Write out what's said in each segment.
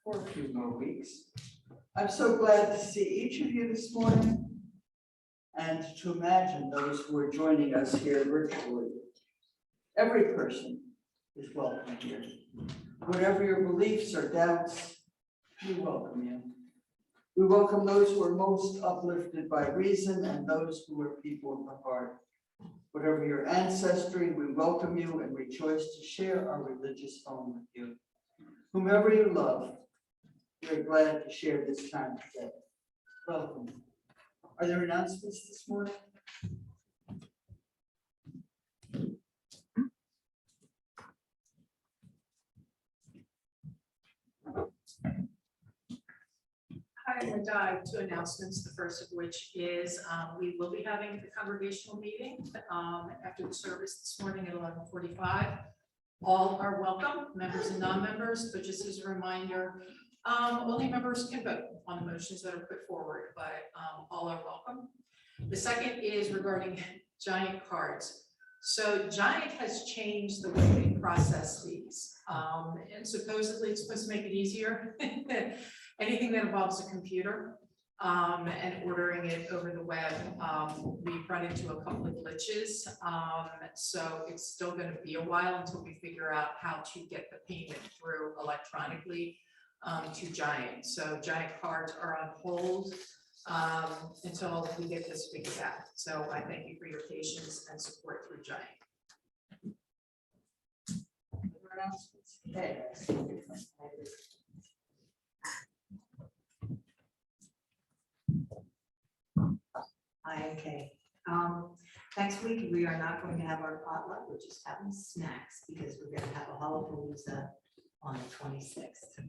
for a few more weeks. I'm so glad to see each of you this morning and to imagine those who are joining us here virtually. Every person is welcome here. Whatever your beliefs or doubts, we welcome you. We welcome those who are most uplifted by reason and those who are people of the heart. Whatever your ancestry, we welcome you and rejoice to share our religious home with you. Whomever you love, we are glad to share this time together. Welcome. Are there announcements this morning? Hi, I'm going to dive to announcements, the first of which is we will be having the congregational meeting after the service this morning at 11:45. All are welcome, members and non-members, but just as a reminder, only members can vote on the motions that are put forward, but all are welcome. The second is regarding Giant cards. So Giant has changed the way they process these, and supposedly it's supposed to make it easier. Anything that involves a computer and ordering it over the web, we've run into a couple of glitches. So it's still going to be a while until we figure out how to get the payment through electronically to Giant. So Giant cards are on hold until we get this figured out. So I thank you for your patience and support through Giant. Okay. Hi, okay. Next week, we are not going to have our potluck, we're just having snacks because we're going to have a Hallapalooza on the 26th.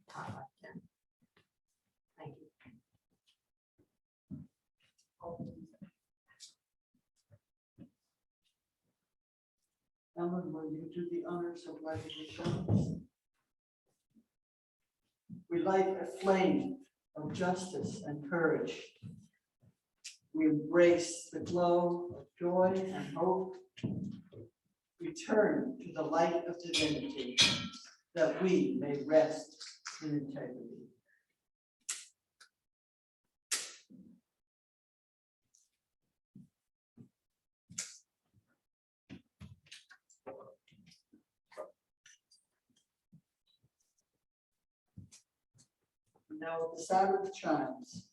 Potluck then. Thank you. Ellen, will you do the honors of lighting the candles? We light a flame of justice and courage. We embrace the glow of joy and hope. We turn to the light of divinity that we may rest in integrity. Now the Sabbath chimes.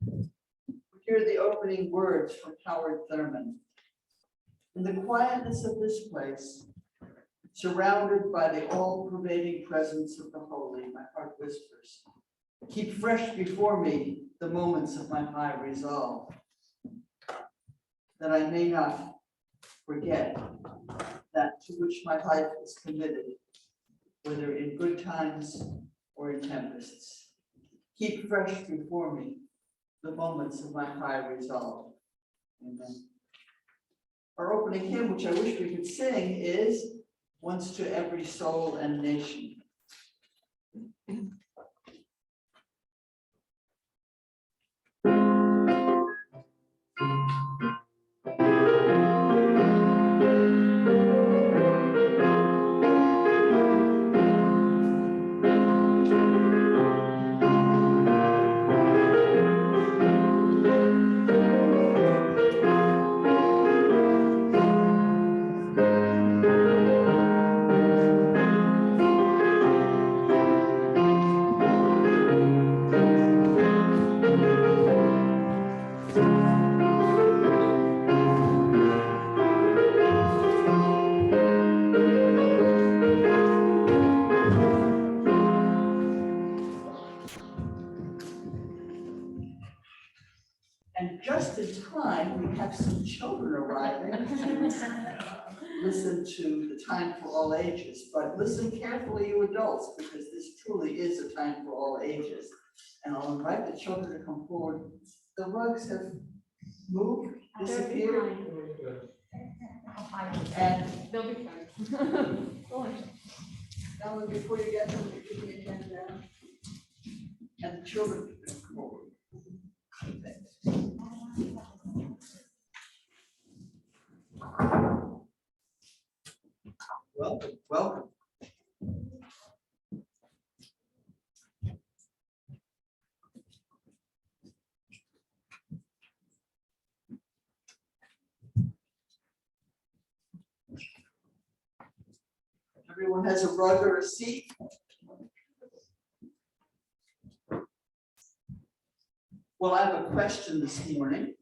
We hear the opening words from Howard Thurman. In the quietness of this place, surrounded by the all-pervading presence of the holy, my heart whispers, keep fresh before me the moments of my high resolve, that I may not forget that to which my life is committed, whether in good times or in tempests. Keep fresh before me the moments of my high resolve. Amen. Our opening hymn, which I wish we could sing, is Once to Every Soul and Nation. And just in time, we have some children arriving to listen to the Time for All Ages, but listen carefully, you adults, because this truly is a time for all ages. And I'll invite the children to come forward. The rugs have moved, disappeared. And They'll be fine. Ellen, before you get them, give me a hand down. And the children can come forward. Welcome, welcome. Everyone has a rug or a seat. Well, I have a question this morning.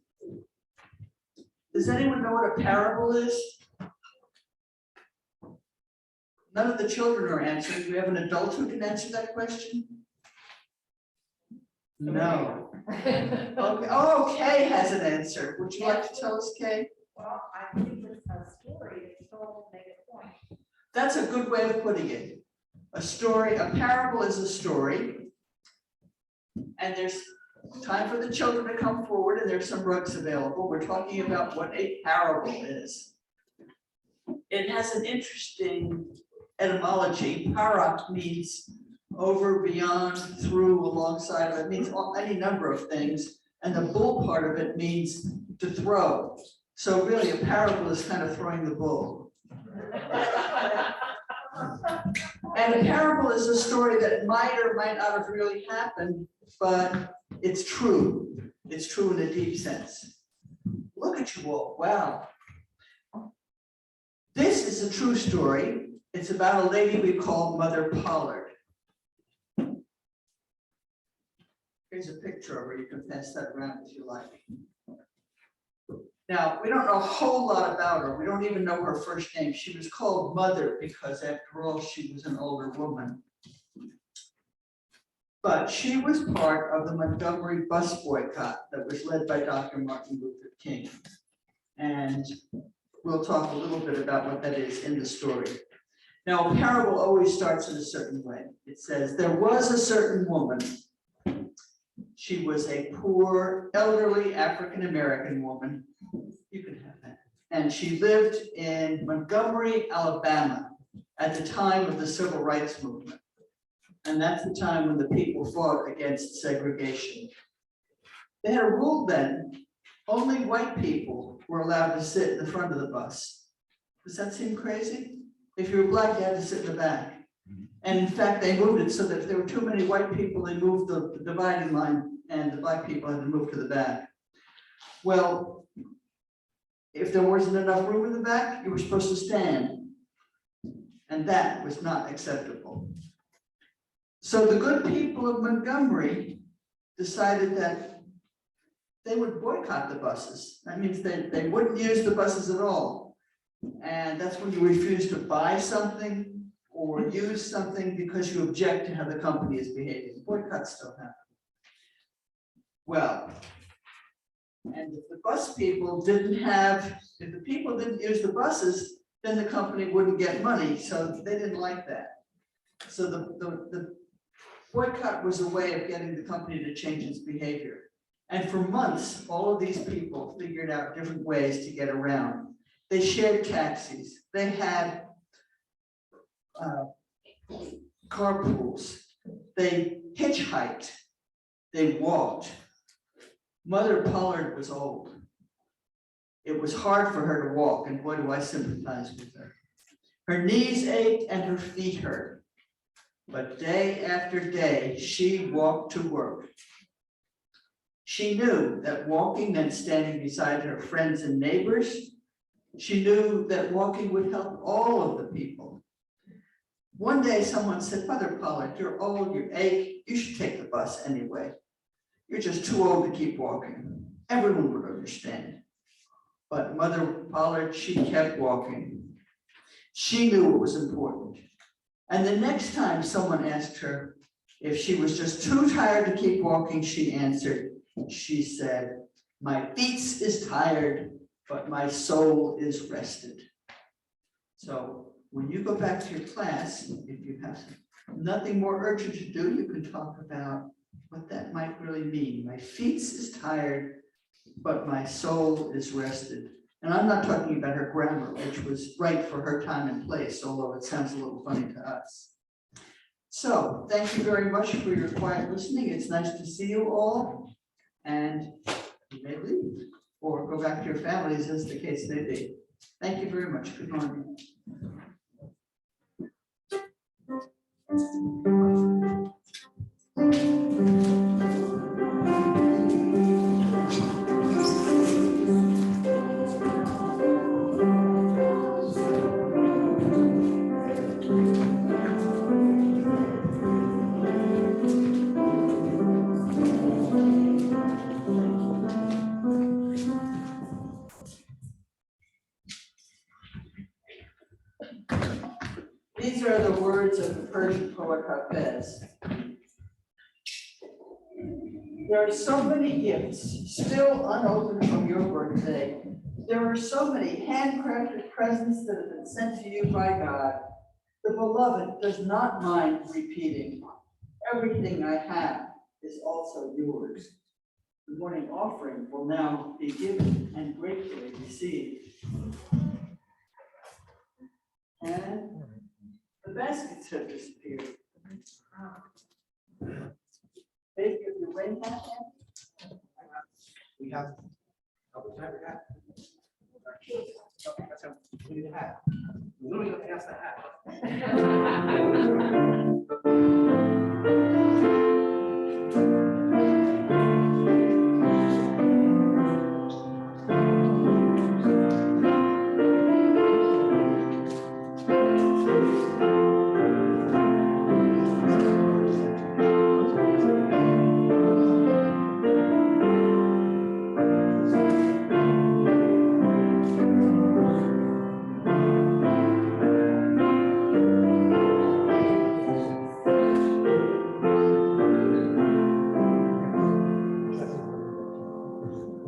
Does anyone know what a parable is? None of the children are answering. Do we have an adult who can answer that question? No. Okay. Oh, Kay has an answer. Would you like to tell us, Kay? Well, I think it's a story, it's told to make a point. That's a good way of putting it. A story, a parable is a story. And there's time for the children to come forward, and there's some rugs available. We're talking about what a parable is. It has an interesting etymology. Para means over, beyond, through, alongside of it. It means any number of things. And the bull part of it means to throw. So really a parable is kind of throwing the bull. And a parable is a story that might or might not have really happened, but it's true. It's true in a deep sense. Look at you all. Wow. This is a true story. It's about a lady we call Mother Pollard. Here's a picture of her. You can pass that around if you like. Now, we don't know a whole lot about her. We don't even know her first name. She was called Mother because, after all, she was an older woman. But she was part of the Montgomery bus boycott that was led by Dr. Martin Luther King. And we'll talk a little bit about what that is in the story. Now, a parable always starts in a certain way. It says, there was a certain woman. She was a poor, elderly African-American woman. You can have that. And she lived in Montgomery, Alabama at the time of the Civil Rights Movement. And that's the time when the people fought against segregation. They had a rule then, only white people were allowed to sit in the front of the bus. Does that seem crazy? If you were black, you had to sit in the back. And in fact, they moved it so that if there were too many white people, they moved the dividing line and the black people had to move to the back. Well, if there wasn't enough room in the back, you were supposed to stand. And that was not acceptable. So the good people of Montgomery decided that they would boycott the buses. That means they wouldn't use the buses at all. And that's when you refuse to buy something or use something because you object to how the company is behaving. Boycotts still happen. Well, and if the bus people didn't if the people didn't use the buses, then the company wouldn't get money. So they didn't like that. So the boycott was a way of getting the company to change its behavior. And for months, all of these people figured out different ways to get around. They shared taxis. They had carpools. They hitchhiked. They walked. Mother Pollard was old. It was hard for her to walk, and boy, do I sympathize with her. Her knees ached and her feet hurt. But day after day, she walked to work. She knew that walking meant standing beside her friends and neighbors. She knew that walking would help all of the people. One day someone said, Mother Pollard, you're old, you ache, you should take the bus anyway. You're just too old to keep walking. Everyone would understand. But Mother Pollard, she kept walking. She knew it was important. And the next time someone asked her if she was just too tired to keep walking, she answered, she said, my feet is tired, but my soul is rested. So when you go back to your class, if you have nothing more urgent to do, you can talk about what that might really mean. My feet is tired, but my soul is rested. And I'm not talking about her grammar, which was right for her time and place, although it sounds a little funny to us. So thank you very much for your quiet listening. It's nice to see you all. And you may leave or go back to your families, as the case may be. Thank you very much. Good morning. These are the words of the Persian poet Hafez. There are so many gifts still unopened from your birthday. There are so many handcrafted presents that have been sent to you by God. The beloved does not mind repeating. Everything I have is also yours. The morning offering will now be given and gratefully received. And the baskets have disappeared. Baby, have your rain hat yet? We have. Oh, we have a hat. Okay, that's how we need a hat. We literally have to ask the hat.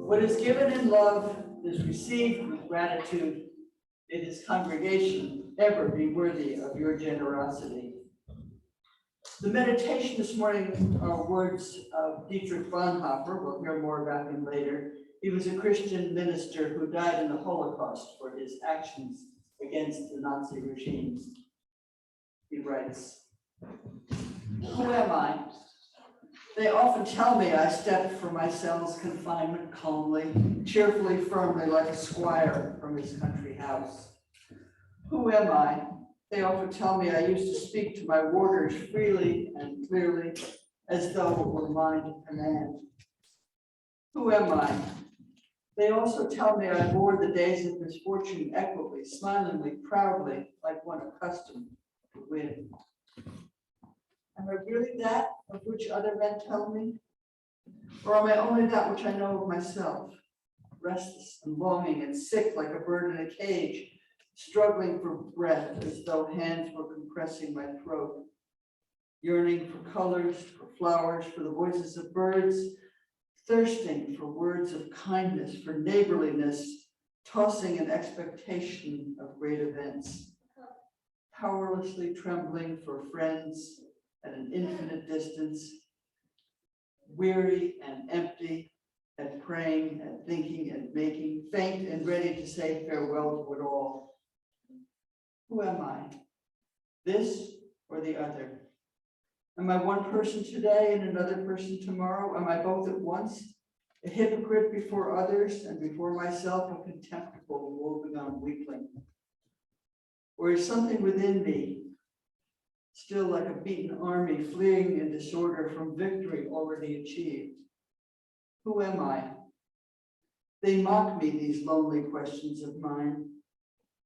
What is given in love is received with gratitude. May this congregation ever be worthy of your generosity. The meditation this morning are words of Dietrich Bonhoeffer. We'll hear more about him later. He was a Christian minister who died in the Holocaust for his actions against the Nazi regime. He writes, "Who am I? They often tell me I stepped from my cell's confinement calmly, cheerfully, firmly, like a squire from his country house. Who am I? They often tell me I used to speak to my warders freely and clearly, as though it were mine to command. Who am I? They also tell me I bore the days of misfortune equably, smilingly, proudly, like one accustomed to win. Am I really that of which other men tell me? Or am I only that which I know of myself, restless and longing and sick like a bird in a cage, struggling for breath as though hands were compressing my throat, yearning for colors, for flowers, for the voices of birds, thirsting for words of kindness, for neighborliness, tossing an expectation of great events, powerlessly trembling for friends at an infinite distance, weary and empty at praying and thinking and making, faint and ready to say farewell to it all. Who am I? This or the other? Am I one person today and another person tomorrow? Am I both at once? A hypocrite before others and before myself, a contemptible, woebegone weakling? Or is something within me still like a beaten army fleeing in disorder from victory already achieved? Who am I? They mock me, these lonely questions of mine.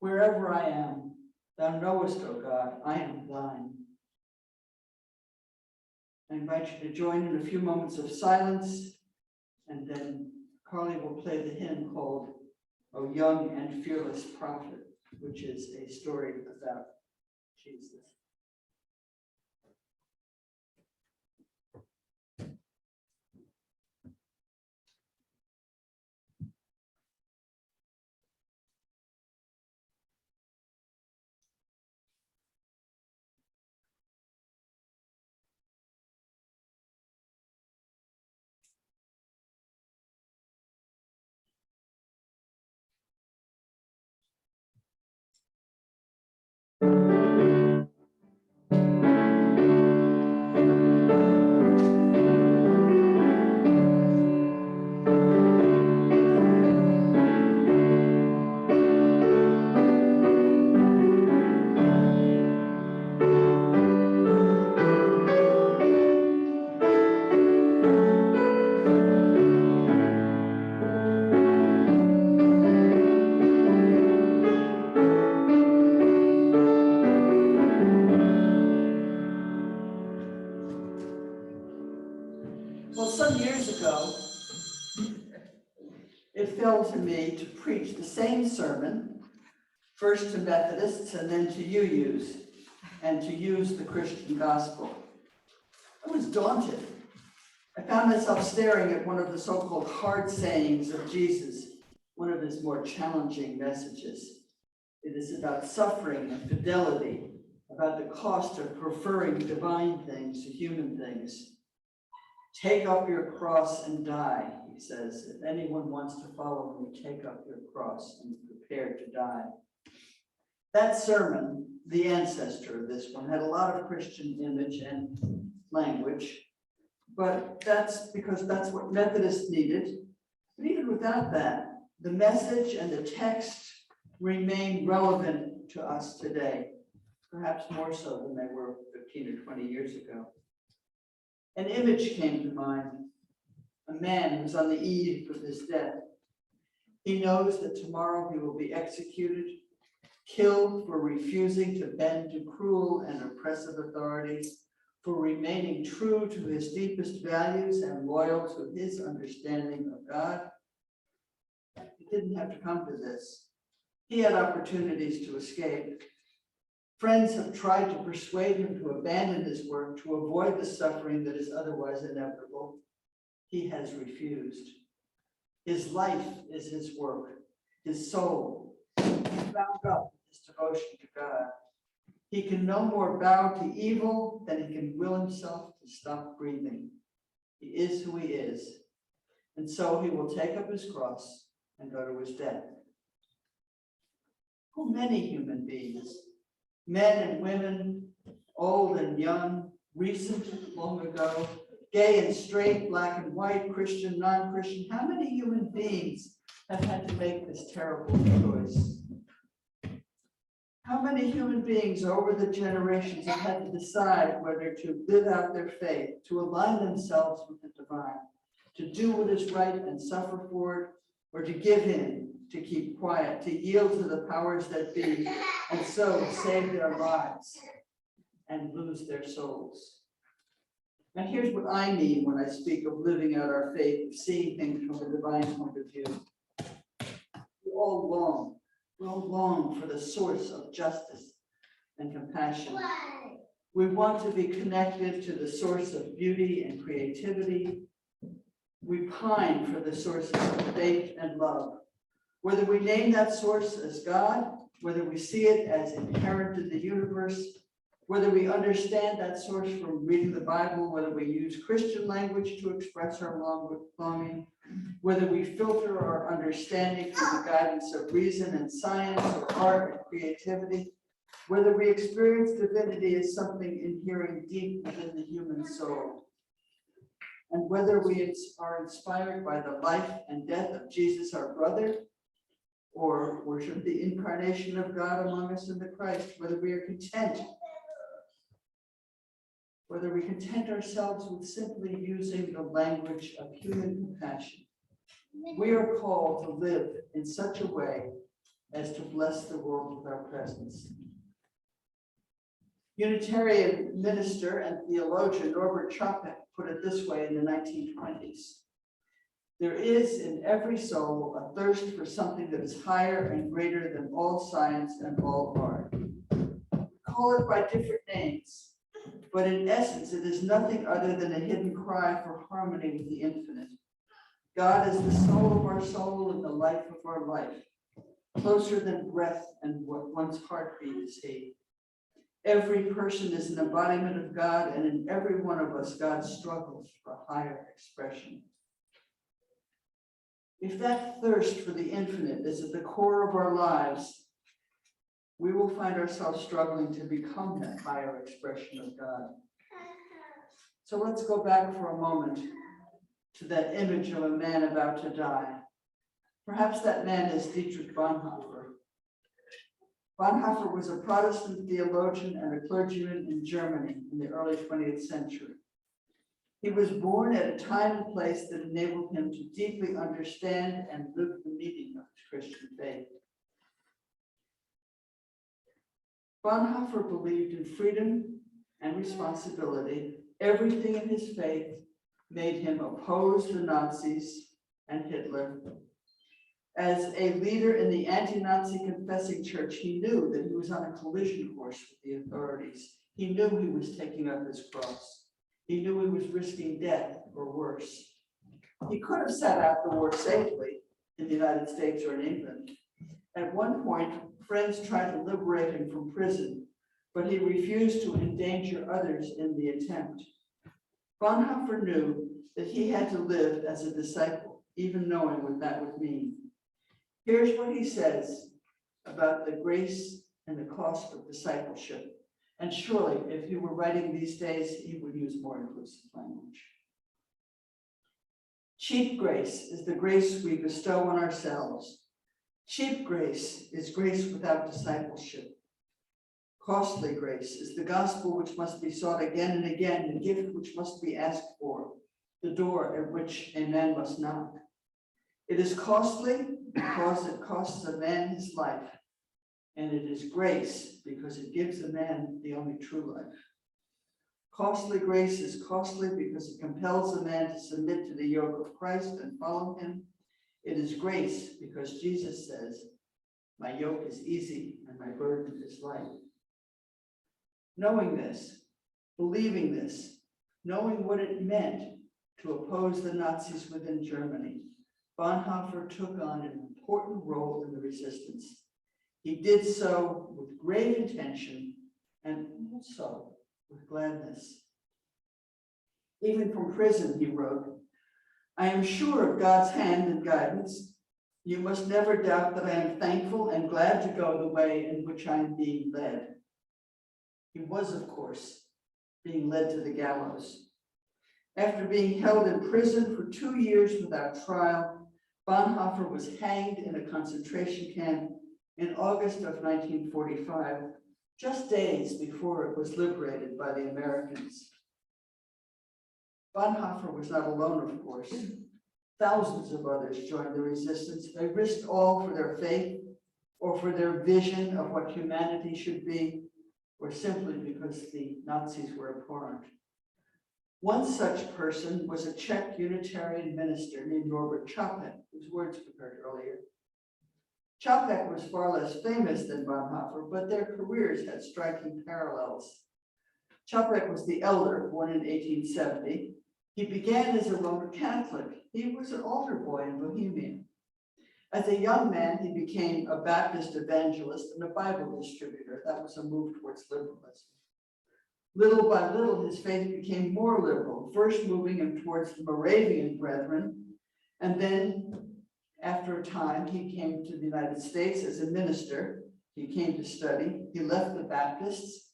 Wherever I am, thou knowest, O God, I am thine. I invite you to join in a few moments of silence, and then Carly will play the hymn called O Young and Fearless Prophet, which is a story about Jesus. Well, some years ago, it fell to me to preach the same sermon, first to Methodists and then to UUs. and to use the Christian gospel. I was daunted. I found myself staring at one of the so-called hard sayings of Jesus, one of his more challenging messages. It is about suffering and fidelity, about the cost of preferring divine things to human things. Take up your cross and die, he says. If anyone wants to follow me, take up your cross and prepare to die. That sermon, the ancestor of this one, had a lot of Christian image and language, but that's because that's what Methodists needed. But even without that, the message and the text remain relevant to us today, perhaps more so than they were 15 or 20 years ago. An image came to mind, a man who's on the eve of his death. He knows that tomorrow he will be executed, killed for refusing to bend to cruel and oppressive authorities, for remaining true to his deepest values and loyal to his understanding of God. He didn't have to come to this. He had opportunities to escape. Friends have tried to persuade him to abandon his work, to avoid the suffering that is otherwise inevitable. He has refused. His life is his work, his soul. He's bound up with his devotion to God. He can no more bow to evil than he can will himself to stop breathing. He is who he is. And so he will take up his cross and go to his death. How many human beings, men and women, old and young, recent, long ago, gay and straight, black and white, Christian, non-Christian, how many human beings have had to make this terrible choice? How many human beings over the generations have had to decide whether to live out their faith, to align themselves with the divine, to do what is right and suffer for it, or to give in, to keep quiet, to yield to the powers that be, and so save their lives and lose their souls. And here's what I mean when I speak of living out our faith, of seeing things from a divine point of view. We all long for the source of justice and compassion. We want to be connected to the source of beauty and creativity. We pine for the sources of faith and love. Whether we name that source as God, whether we see it as inherent in the universe, whether we understand that source from reading the Bible, whether we use Christian language to express our longing, whether we filter our understanding through the guidance of reason and science or art and creativity, whether we experience divinity as something inherent deep within the human soul, and whether we are inspired by the life and death of Jesus, our brother, or worship the incarnation of God among us in the Christ, whether we content ourselves with simply using the language of human compassion. We are called to live in such a way as to bless the world with our presence. Unitarian minister and theologian Norbert Chopin put it this way in the 1920s. There is in every soul a thirst for something that is higher and greater than all science and all art. We call it by different names, but in essence, it is nothing other than a hidden cry for harmony with the infinite. God is the soul of our soul and the life of our life. Closer than breath and one's heartbeat is he. Every person is an embodiment of God, and in every one of us, God struggles for higher expression. If that thirst for the infinite is at the core of our lives, we will find ourselves struggling to become that higher expression of God. So let's go back for a moment to that image of a man about to die. Perhaps that man is Dietrich Bonhoeffer. Bonhoeffer was a Protestant theologian and a clergyman in Germany in the early 20th century. He was born at a time and place that enabled him to deeply understand and live the meaning of his Christian faith. Bonhoeffer believed in freedom and responsibility. Everything in his faith made him oppose the Nazis and Hitler. As a leader in the anti-Nazi confessing church, he knew that he was on a collision course with the authorities. He knew he was taking up his cross. He knew he was risking death or worse. He could have sat out the war safely in the United States or in England. At one point, friends tried to liberate him from prison, but he refused to endanger others in the attempt. Bonhoeffer knew that he had to live as a disciple, even knowing what that would mean. Here's what he says about the grace and the cost of discipleship. And surely, if he were writing these days, he would use more inclusive language. Cheap grace is the grace we bestow on ourselves. Cheap grace is grace without discipleship. Costly grace is the gospel which must be sought again and again, the gift which must be asked for, the door at which a man must knock. It is costly because it costs a man his life, and it is grace because it gives a man the only true life. Costly grace is costly because it compels a man to submit to the yoke of Christ and follow him. It is grace because Jesus says, "My yoke is easy and my burden is light." Knowing this, believing this, knowing what it meant to oppose the Nazis within Germany, Bonhoeffer took on an important role in the resistance. He did so with great intention and also with gladness. Even from prison, he wrote, "I am sure of God's hand and guidance. You must never doubt that I am thankful and glad to go the way in which I am being led." He was, of course, being led to the gallows. After being held in prison for 2 years without trial, Bonhoeffer was hanged in a concentration camp in August of 1945, just days before it was liberated by the Americans. Bonhoeffer was not alone, of course. Thousands of others joined the resistance. They risked all for their faith or for their vision of what humanity should be, or simply because the Nazis were abhorrent. One such person was a Czech Unitarian minister named Robert Čapek, whose words we heard earlier. Čapek was far less famous than Bonhoeffer, but their careers had striking parallels. Čapek was the elder, born in 1870. He began as a Roman Catholic. He was an altar boy in Bohemia. As a young man, he became a Baptist evangelist and a Bible distributor. That was a move towards liberalism. Little by little, his faith became more liberal, first moving him towards the Moravian Brethren, and then, after a time, he came to the United States as a minister. He came to study. He left the Baptists.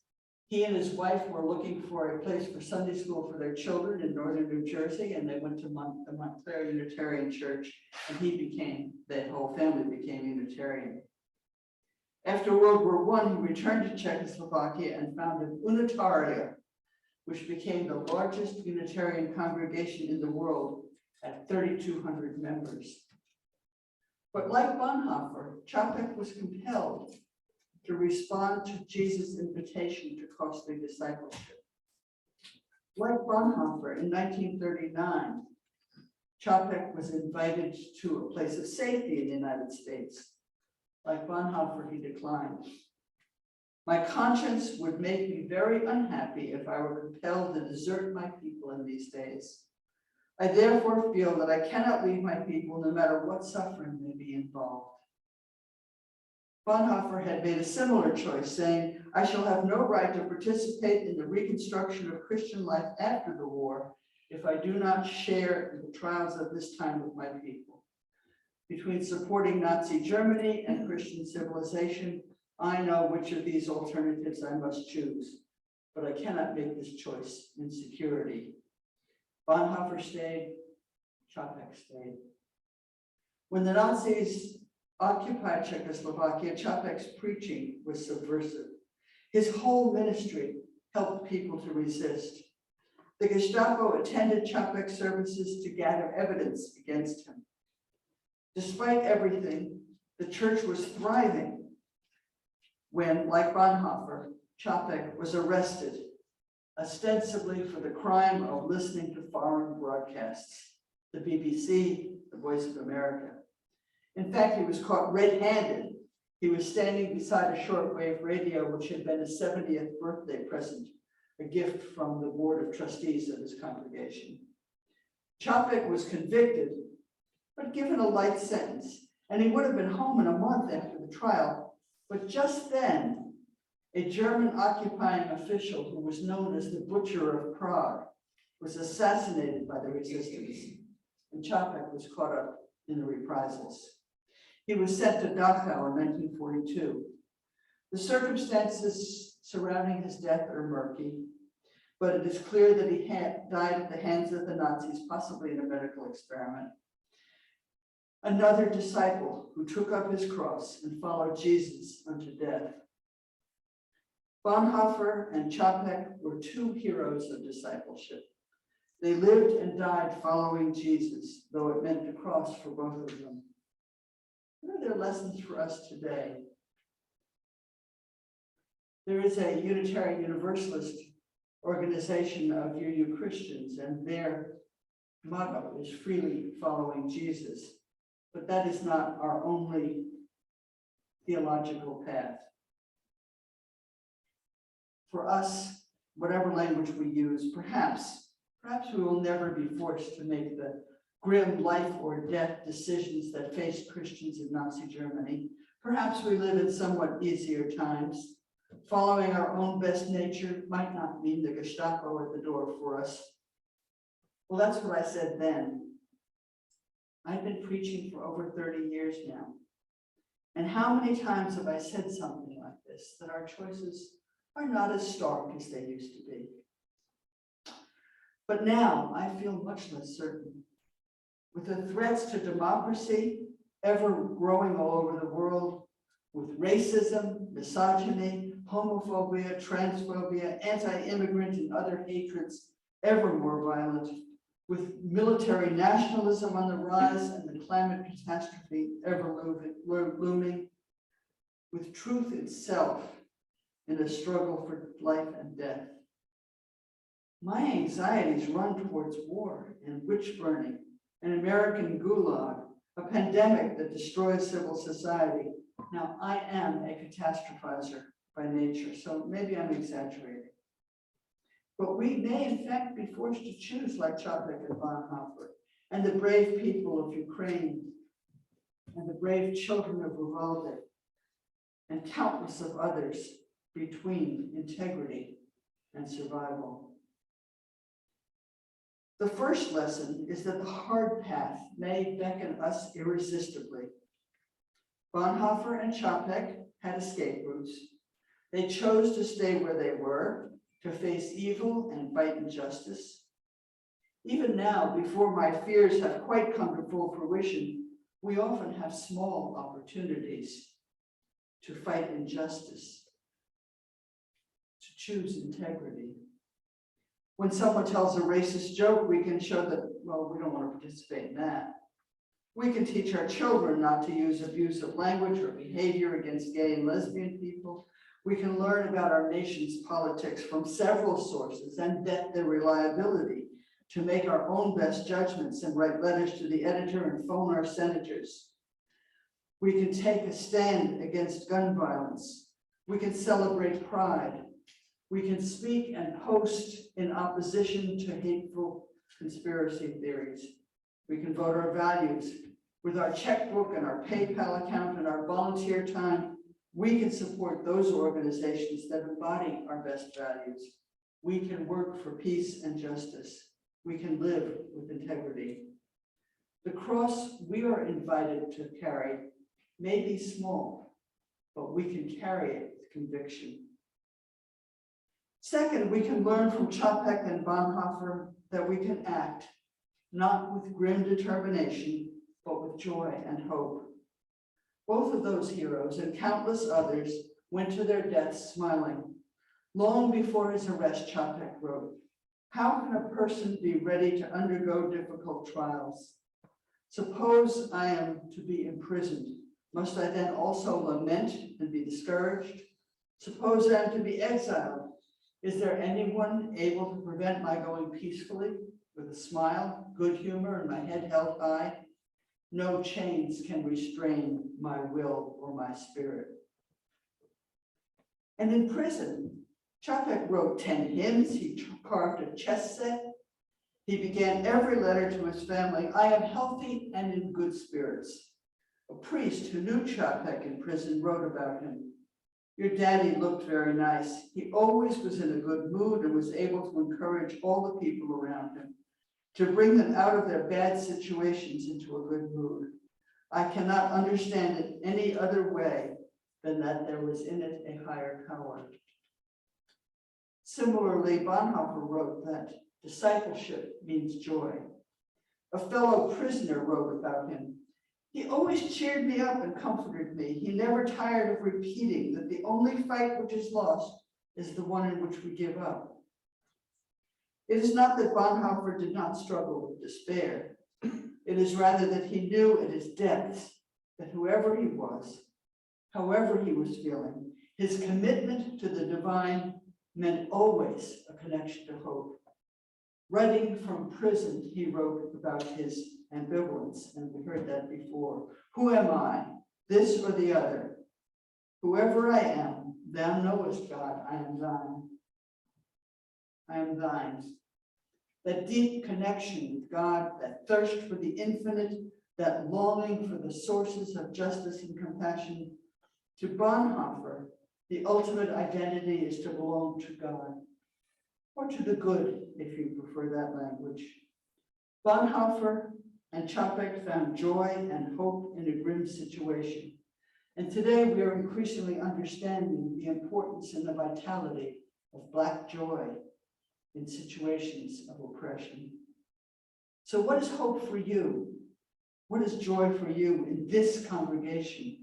He and his wife were looking for a place for Sunday school for their children in northern New Jersey, and they went to the Montclair Unitarian Church, and the whole family became Unitarian. After World War I, he returned to Czechoslovakia and founded Unitaria, which became the largest Unitarian congregation in the world at 3,200 members. But like Bonhoeffer, Čapek was compelled to respond to Jesus' invitation to costly discipleship. Like Bonhoeffer in 1939, Čapek was invited to a place of safety in the United States. Like Bonhoeffer, he declined. "My conscience would make me very unhappy if I were compelled to desert my people in these days. I therefore feel that I cannot leave my people no matter what suffering may be involved." Bonhoeffer had made a similar choice, saying, "I shall have no right to participate in the reconstruction of Christian life after the war if I do not share in the trials of this time with my people. Between supporting Nazi Germany and Christian civilization, I know which of these alternatives I must choose, but I cannot make this choice in security." Bonhoeffer stayed, Čapek stayed. When the Nazis occupied Czechoslovakia, Čapek's preaching was subversive. His whole ministry helped people to resist. The Gestapo attended Čapek's services to gather evidence against him. Despite everything, the church was thriving when, like Bonhoeffer, Čapek was arrested, ostensibly for the crime of listening to foreign broadcasts, the BBC, the Voice of America. In fact, he was caught red-handed. He was standing beside a shortwave radio, which had been his 70th birthday present, a gift from the board of trustees of his congregation. Chapek was convicted, but given a light sentence, and he would have been home in a month after the trial. But just then, a German occupying official who was known as the Butcher of Prague was assassinated by the resistance, and Chapek was caught up in the reprisals. He was sent to Dachau in 1942. The circumstances surrounding his death are murky, but it is clear that he died at the hands of the Nazis, possibly in a medical experiment. Another disciple who took up his cross and followed Jesus unto death. Bonhoeffer and Chapek were two heroes of discipleship. They lived and died following Jesus, though it meant the cross for both of them. What are their lessons for us today? There is a Unitarian Universalist organization of UU Christians, and their motto is freely following Jesus. But that is not our only theological path. For us, whatever language we use, perhaps we will never be forced to make the grim life or death decisions that faced Christians in Nazi Germany. Perhaps we live in somewhat easier times. Following our own best nature might not mean the Gestapo at the door for us. Well, that's what I said then. I've been preaching for over 30 years now. And how many times have I said something like this, that our choices are not as stark as they used to be? But now I feel much less certain. With the threats to democracy ever growing all over the world, with racism, misogyny, homophobia, transphobia, anti-immigrant and other hatreds ever more violent, with military nationalism on the rise and the climate catastrophe ever looming, with truth itself in a struggle for life and death. My anxieties run towards war and witch burning, an American gulag, a pandemic that destroys civil society. Now, I am a catastrophizer by nature, so maybe I'm exaggerating. But we may, in fact, be forced to choose like Chapek and Bonhoeffer, and the brave people of Ukraine, and the brave children of Uvalde, and countless of others between integrity and survival. The first lesson is that the hard path may beckon us irresistibly. Bonhoeffer and Chapek had escape routes. They chose to stay where they were, to face evil and fight injustice. Even now, before my fears have quite come to full fruition, we often have small opportunities to fight injustice, to choose integrity. When someone tells a racist joke, we can show that, well, we don't want to participate in that. We can teach our children not to use abusive language or behavior against gay and lesbian people. We can learn about our nation's politics from several sources and vet their reliability to make our own best judgments and write letters to the editor and phone our senators. We can take a stand against gun violence. We can celebrate pride. We can speak and post in opposition to hateful conspiracy theories. We can vote our values. With our checkbook and our PayPal account and our volunteer time, we can support those organizations that embody our best values. We can work for peace and justice. We can live with integrity. The cross we are invited to carry may be small, but we can carry it with conviction. Second, we can learn from Chapek and Bonhoeffer that we can act, not with grim determination, but with joy and hope. Both of those heroes and countless others went to their deaths smiling. Long before his arrest, Chapek wrote, "How can a person be ready to undergo difficult trials? Suppose I am to be imprisoned. Must I then also lament and be discouraged? Suppose I am to be exiled. Is there anyone able to prevent my going peacefully with a smile, good humor, and my head held high? No chains can restrain my will or my spirit. And in prison, Chapek wrote 10 hymns, he carved a chess set. He began every letter to his family, I am healthy and in good spirits. A priest who knew Chapek in prison wrote about him. Your daddy looked very nice. He always was in a good mood and was able to encourage all the people around him, to bring them out of their bad situations into a good mood. I cannot understand it any other way than that there was in it a higher power. Similarly, Bonhoeffer wrote that discipleship means joy. A fellow prisoner wrote about him. He always cheered me up and comforted me. He never tired of repeating that the only fight which is lost is the one in which we give up. It is not that Bonhoeffer did not struggle with despair. It is rather that he knew at his depths that whoever he was, however he was feeling, his commitment to the divine meant always a connection to hope. Writing from prison, he wrote about his ambivalence, and we heard that before. Who am I, this or the other? Whoever I am, thou knowest, God, I am thine. I am thine. That deep connection with God, that thirst for the infinite, that longing for the sources of justice and compassion. To Bonhoeffer, the ultimate identity is to belong to God, or to the good, if you prefer that language. Bonhoeffer and Chapek found joy and hope in a grim situation. And today we are increasingly understanding the importance and the vitality of Black joy in situations of oppression. So what is hope for you? What is joy for you in this congregation?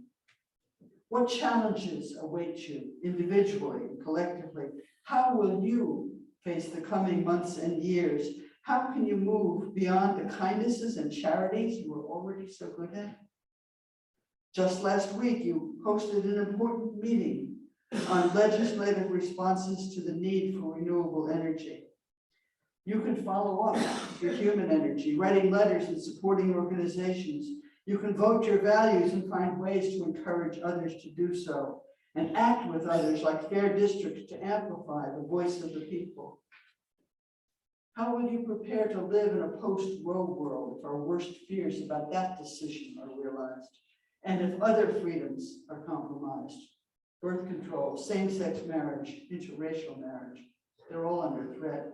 What challenges await you individually and collectively? How will you face the coming months and years? How can you move beyond the kindnesses and charities you are already so good at? Just last week, you hosted an important meeting on legislative responses to the need for renewable energy. You can follow up your human energy, writing letters and supporting organizations. You can vote your values and find ways to encourage others to do so, and act with others like fair districts to amplify the voice of the people. How will you prepare to live in a post-Roe world if our worst fears about that decision are realized, and if other freedoms are compromised? Birth control, same-sex marriage, interracial marriage, they're all under threat.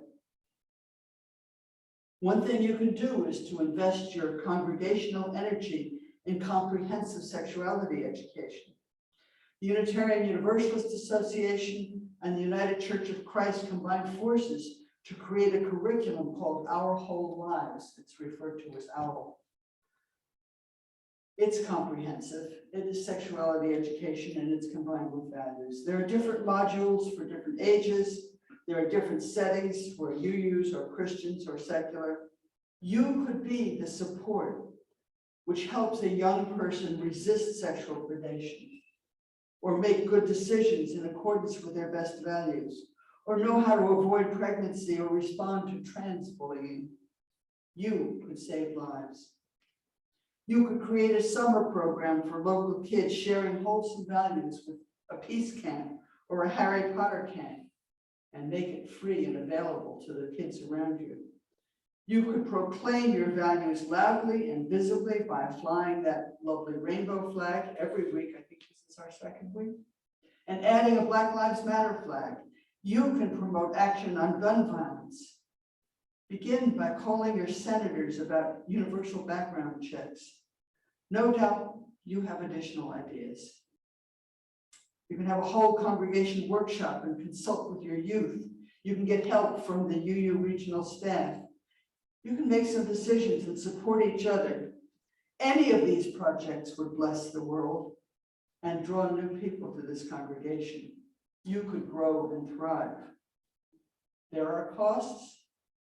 One thing you can do is to invest your congregational energy in comprehensive sexuality education. The Unitarian Universalist Association and the United Church of Christ combined forces to create a curriculum called Our Whole Lives. It's referred to as OWL. It's comprehensive. It is sexuality education, and it's combined with values. There are different modules for different ages. There are different settings where UUs are Christians or secular. You could be the support which helps a young person resist sexual predation, or make good decisions in accordance with their best values, or know how to avoid pregnancy or respond to trans bullying. You could save lives. You could create a summer program for local kids sharing wholesome values with a peace camp or a Harry Potter camp, and make it free and available to the kids around you. You could proclaim your values loudly and visibly by flying that lovely rainbow flag every week. I think this is our second week. And adding a Black Lives Matter flag. You can promote action on gun violence. Begin by calling your senators about universal background checks. No doubt you have additional ideas. You can have a whole congregation workshop and consult with your youth. You can get help from the UU regional staff. You can make some decisions and support each other. Any of these projects would bless the world and draw new people to this congregation. You could grow and thrive. There are costs,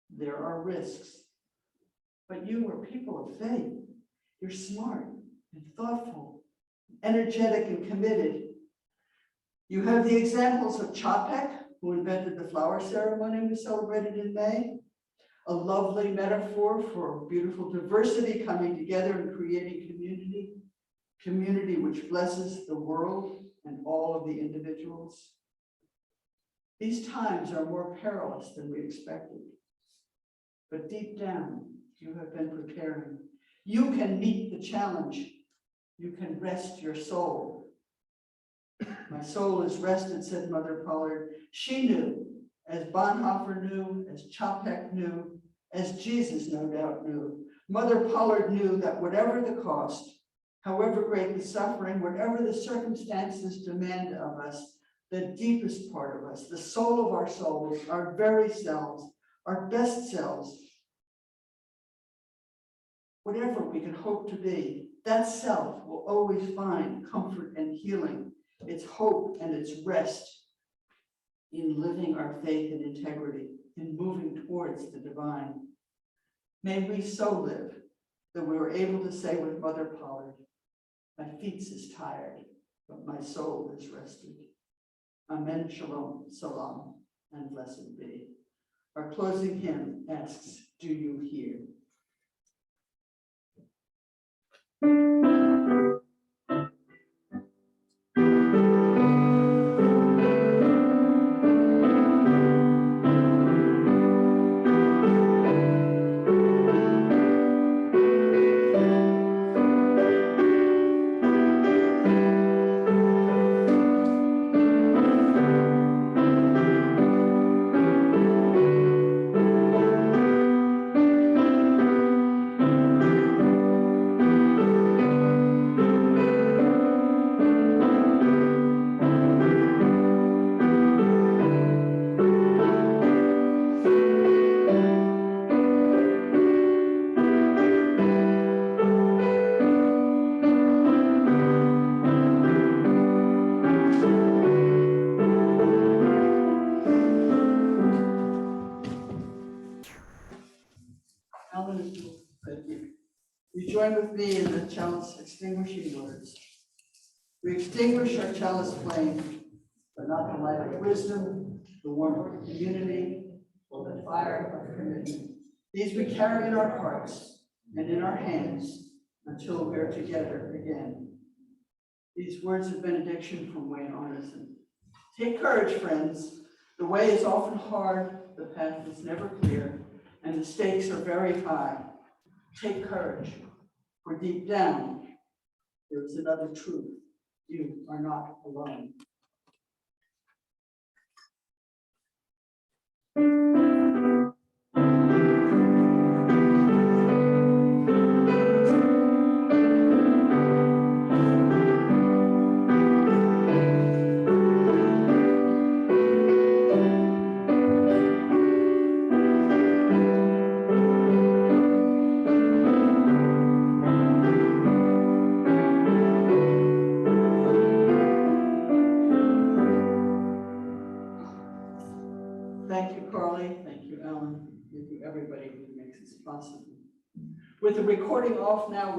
there are risks, but you are people of faith. You're smart and thoughtful, energetic and committed. You have the examples of Chapek, who invented the flower ceremony we celebrated in May, a lovely metaphor for beautiful diversity coming together and creating community which blesses the world and all of the individuals. These times are more perilous than we expected, but deep down, you have been preparing. You can meet the challenge. You can rest your soul. My soul is rested, said Mother Pollard. She knew, as Bonhoeffer knew, as Chopek knew, as Jesus no doubt knew. Mother Pollard knew that whatever the cost, however great the suffering, whatever the circumstances demand of us, the deepest part of us, the soul of our souls, our very selves, our best selves, whatever we can hope to be, that self will always find comfort and healing, its hope and its rest in living our faith and integrity, in moving towards the divine. May we so live that we were able to say with Mother Pollard, my feet is tired, but my soul is rested. Amen, shalom, salam, and blessed be. Our closing hymn asks, do you hear? Alan, thank you. You join with me in the chalice extinguishing words. We extinguish our chalice flame, but not the light of wisdom, the warmth of community, or the fire of commitment. These we carry in our hearts and in our hands until we're together again. These words of benediction from Wayne Arneson. Take courage, friends. The way is often hard, the path is never clear, and the stakes are very high. Take courage, for deep down, there is another truth. You are not alone. Thank you, Carly. Thank you, Ellen. Thank you, everybody who makes this possible. With the recording off now,